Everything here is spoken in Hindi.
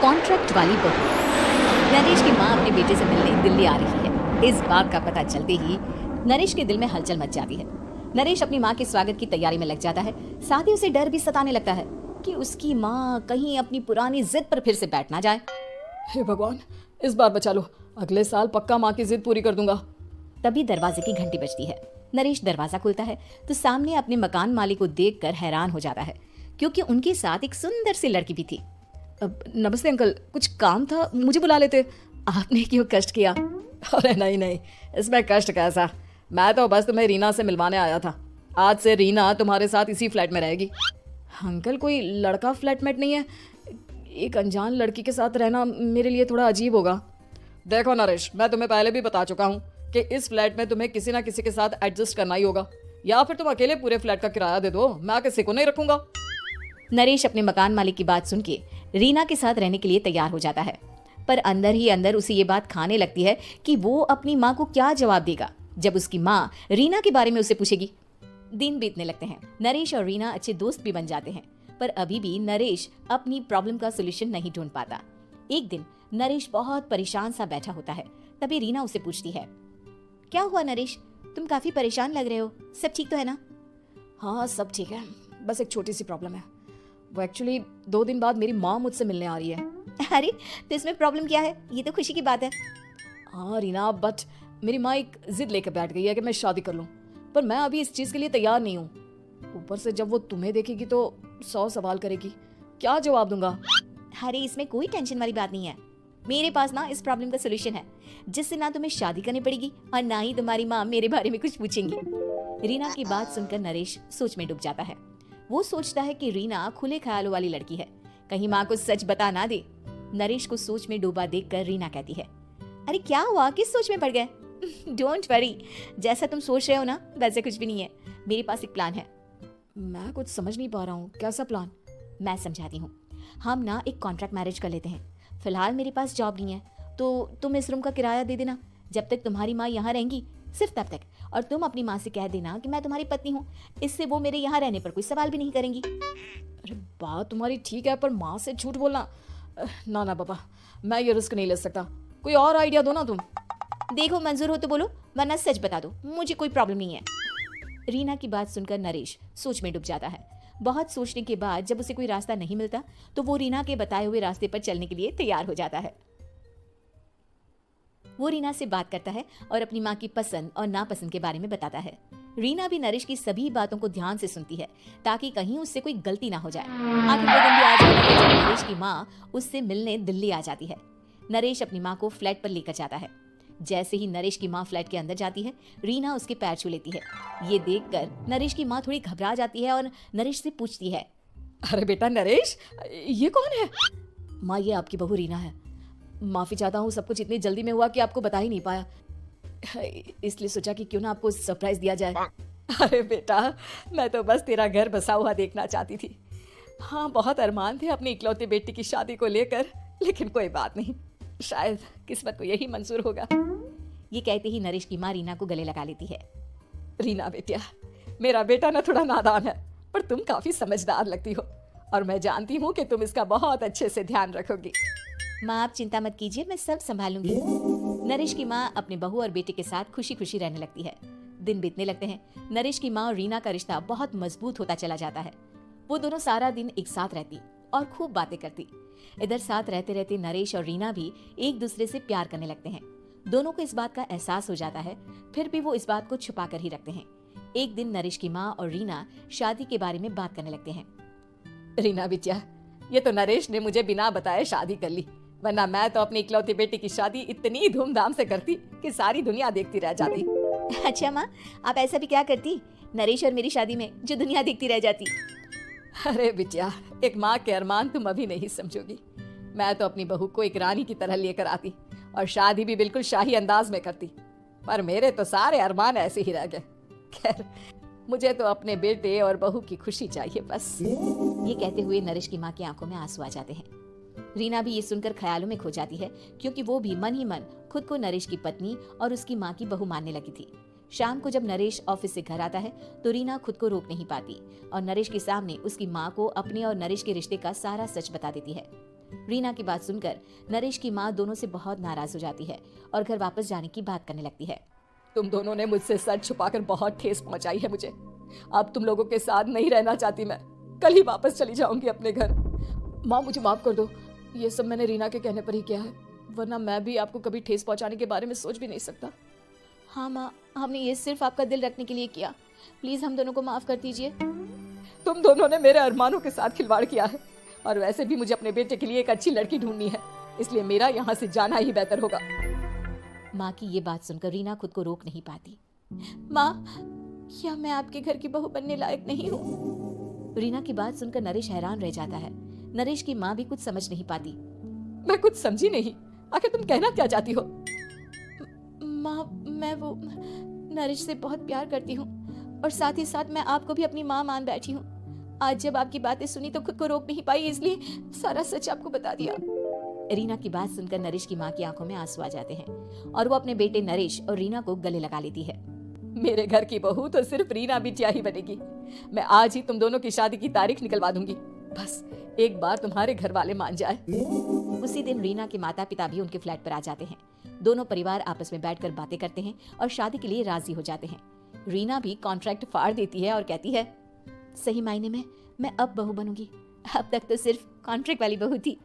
कॉन्ट्रैक्ट वाली बहू। नरेश की माँ अपने बेटे से मिलने दिल्ली आ रही है। इस बात का पता चलते ही नरेश के दिल में हलचल मच जाती है। नरेश अपनी माँ के स्वागत की तैयारी में लग जाता है। साथ ही उसे डर भी सताने लगता है कि उसकी माँ कहीं अपनी पुरानी जिद पर फिर से बैठ ना जाए। हे भगवान, इस बार बचा लो, अगले साल पक्का माँ की जिद पूरी कर दूंगा। तभी दरवाजे की घंटी बजती है। नरेश दरवाजा खोलता है तो सामने अपने मकान मालिक को देखकर हैरान हो जाता है, क्योंकि उनके साथ एक सुंदर सी लड़की भी थी। नमस्ते अंकल, कुछ काम था, मुझे बुला लेते। आपने क्यों कष्ट किया? अरे नहीं, इसमें कष्ट कैसा, मैं तो बस तुम्हें रीना से मिलवाने आया था। आज से रीना तुम्हारे साथ इसी फ्लैट में रहेगी। अंकल, कोई लड़का फ्लैटमेट नहीं है? एक अनजान लड़की के साथ रहना मेरे लिए थोड़ा अजीब होगा। देखो नरेश, मैं तुम्हें पहले भी बता चुका हूँ कि इस फ्लैट में तुम्हें किसी ना किसी के साथ एडजस्ट करना ही होगा, या फिर तुम अकेले पूरे फ्लैट का किराया दे दो, मैं किसी को नहीं रखूंगा। नरेश अपने मकान मालिक की बात सुन के रीना के साथ रहने के लिए तैयार हो जाता है, पर अंदर ही अंदर उसे ये बात खाने लगती है कि वो अपनी माँ को क्या जवाब देगा जब उसकी माँ रीना के बारे में उसे पूछेगी। दिन बीतने लगते हैं। नरेश और रीना अच्छे दोस्त भी बन जाते हैं, पर अभी भी नरेश अपनी प्रॉब्लम का सोल्यूशन नहीं ढूंढ पाता। एक दिन नरेश बहुत परेशान सा बैठा होता है। तभी रीना उसे पूछती है, क्या हुआ नरेश, तुम काफी परेशान लग रहे हो, सब ठीक तो है ना? हाँ, सब ठीक है, बस एक छोटी सी प्रॉब्लम है। वो एक्चुअली 2 दिन बाद मेरी माँ मुझसे मिलने आ रही है। अरे तो इसमें प्रॉब्लम क्या है, ये तो खुशी की बात है। हाँ रीना, बट मेरी माँ एक जिद लेकर बैठ गई है कि मैं शादी कर लूँ, पर मैं अभी इस चीज़ के लिए तैयार नहीं हूँ। ऊपर से जब वो तुम्हें देखेगी तो 100 सवाल करेगी, क्या जवाब दूंगा? अरे इसमें कोई टेंशन वाली बात नहीं है, मेरे पास ना इस प्रॉब्लम का सोल्यूशन है, जिससे ना तुम्हें शादी करनी पड़ेगी और ना ही तुम्हारी माँ मेरे बारे में कुछ पूछेंगी। रीना की बात सुनकर नरेश सोच में डूब जाता है। वो सोचता है कि रीना खुले ख्यालों वाली लड़की है, कहीं माँ को सच बता ना दे। नरेश को सोच में डूबा देखकर रीना कहती है, अरे क्या हुआ, किस सोच में पड़ गए? डोंट वरी, जैसा तुम सोच रहे हो ना वैसे कुछ भी नहीं है, मेरे पास एक प्लान है। मैं कुछ समझ नहीं पा रहा हूँ, कैसा प्लान? मैं समझाती हूँ। हम ना एक कॉन्ट्रैक्ट मैरिज कर लेते हैं। फिलहाल मेरे पास जॉब नहीं है, तो तुम इस रूम का किराया दे देना जब तक तुम्हारी माँ यहाँ रहेंगी, सिर्फ तब तक। और तुम अपनी माँ से कह देना कि मैं तुम्हारी पत्नी हूँ, इससे वो मेरे यहाँ रहने पर कोई सवाल भी नहीं करेंगी। अरे बात तुम्हारी ठीक है, पर माँ से झूठ बोलना, ना पापा, मैं ये रिस्क नहीं ले सकता। कोई और आइडिया दो ना तुम। देखो मंजूर हो तो बोलो, वरना सच बता दो, मुझे कोई प्रॉब्लम नहीं है। रीना की बात सुनकर नरेश सोच में डूब जाता है। बहुत सोचने के बाद जब उसे कोई रास्ता नहीं मिलता तो वो रीना के बताए हुए रास्ते पर चलने के लिए तैयार हो जाता है। वो रीना से बात करता है और अपनी माँ की पसंद और नापसंद के बारे में बताता है। रीना भी नरेश की सभी बातों को ध्यान से सुनती है ताकि कहीं उससे कोई गलती ना हो जाए। आखिर वो दिन भी आ जाता है जब नरेश की माँ उससे मिलने दिल्ली आ जाती है। नरेश अपनी माँ को फ्लैट पर लेकर जाता है। जैसे ही नरेश की माँ फ्लैट के अंदर जाती है, रीना उसके पैर छू लेती है। ये देखकर नरेश की माँ थोड़ी घबरा जाती है और नरेश से पूछती है, अरे बेटा नरेश, ये कौन है? माँ, ये आपकी बहू रीना है। माफ़ी चाहता हूँ, सब कुछ इतनी जल्दी में हुआ कि आपको बता ही नहीं पाया, इसलिए सोचा कि क्यों ना आपको सरप्राइज दिया जाए। अरे बेटा, मैं तो बस तेरा घर बसा हुआ देखना चाहती थी। हाँ, बहुत अरमान थे अपनी इकलौती बेटी की शादी को लेकर, लेकिन कोई बात नहीं, शायद किस्मत को यही मंजूर होगा। ये कहते ही नरेश की माँ रीना को गले लगा लेती है। रीना बेटिया, मेरा बेटा ना थोड़ा नादान है, पर तुम काफी समझदार लगती हो और मैं जानती हूँ कि तुम इसका बहुत अच्छे से ध्यान रखोगी। माँ आप चिंता मत कीजिए, मैं सब संभालूंगी। नरेश की माँ अपने बहू और बेटे के साथ खुशी खुशी रहने लगती है। दिन बीतने लगते हैं। नरेश की माँ और रीना का रिश्ता बहुत मजबूत होता चला जाता है। वो दोनों सारा दिन एक साथ रहती और खूब बातें करती। इधर साथ रहते रहते नरेश और रीना भी एक दूसरे से प्यार करने लगते हैं। दोनों को इस बात का एहसास हो जाता है, फिर भी वो इस बात को छुपा कर ही रखते हैं। एक दिन नरेश की माँ और रीना शादी के बारे में बात करने लगते हैं। रीना बिटिया, ये तो नरेश ने मुझे बिना बताए शादी कर ली, वरना मैं तो अपनी इकलौती बेटी की शादी इतनी धूमधाम से करती कि सारी दुनिया देखती रह जाती। अच्छा माँ, आप ऐसा भी क्या करती नरेश और मेरी शादी में जो दुनिया देखती रह जाती? अरे बिटिया, एक माँ के अरमान तुम अभी नहीं समझोगी। मैं तो अपनी बहू को एक रानी की तरह लेकर आती और शादी भी बिल्कुल शाही अंदाज में करती, पर मेरे तो सारे अरमान ऐसे ही रह गए। खैर, मुझे तो अपने बेटे और बहू की खुशी चाहिए बस। ये कहते हुए नरेश की माँ की आंखों में आंसू आ जाते हैं। रीना भी ये सुनकर ख्यालों में खो जाती है, क्योंकि वो भी मन ही मन खुद को नरेश की पत्नी और उसकी माँ की बहू मानने लगी थी। शाम को जब नरेश ऑफिस से घर आता है तो रीना खुद को रोक नहीं पाती और नरेश के सामने उसकी माँ को अपने और नरेश के रिश्ते का सारा सच बता देती है। रीना की बात सुनकर नरेश की माँ दोनों से बहुत नाराज हो जाती है और घर वापस जाने की बात करने लगती है। तुम दोनों ने मुझसे सच छुपाकर बहुत ठेस पहुंचाई है मुझे। अब तुम लोगों के साथ नहीं रहना चाहती मैं। कल ही वापस चली जाऊंगी अपने घर। माँ मुझे माफ कर दो, ये सब मैंने रीना के कहने पर ही किया है, वरना मैं भी आपको कभी ठेस पहुंचाने के बारे में सोच भी नहीं सकता। हाँ माँ, हमने ये सिर्फ आपका दिल रखने के लिए किया, प्लीज हम दोनों को माफ कर दीजिए। तुम दोनों ने मेरे अरमानों के साथ खिलवाड़ किया है, और वैसे भी मुझे अपने बेटे के लिए एक अच्छी लड़की ढूंढनी है, इसलिए मेरा यहाँ से जाना ही बेहतर होगा। माँ की ये बात सुनकर रीना खुद को रोक नहीं पाती। माँ, क्या मैं आपके घर की बहू बनने लायक नहीं हूँ? रीना की बात सुनकर नरेश हैरान रह जाता है। नरेश की माँ भी कुछ समझ नहीं पाती। मैं कुछ समझी नहीं, आखिर तुम कहना क्या चाहती हो? माँ, मैं वो नरेश से बहुत प्यार करती हूँ और साथ ही साथ मैं आपको भी अपनी माँ मान बैठी हूँ। आज जब आपकी बातें सुनी तो खुद को रोक नहीं पाई, इसलिए सारा सच आपको बता दिया। रीना की बात सुनकर नरेश की माँ की आंखों में आंसू आ जाते हैं और वो अपने बेटे नरेश और रीना को गले लगा लेती है। मेरे घर की बहू तो सिर्फ रीना बिटिया ही बनेगी। मैं आज ही तुम दोनों की शादी की तारीख निकलवा दूंगी, बस एक बार तुम्हारे घर वाले मान जाए। उसी दिन रीना के माता पिता भी उनके फ्लैट पर आ जाते हैं। दोनों परिवार आपस में बैठकर बातें करते हैं और शादी के लिए राजी हो जाते हैं। रीना भी कॉन्ट्रैक्ट फाड़ देती है और कहती है, सही मायने में मैं अब बहू बनूंगी, अब तक तो सिर्फ कॉन्ट्रैक्ट वाली बहू थी।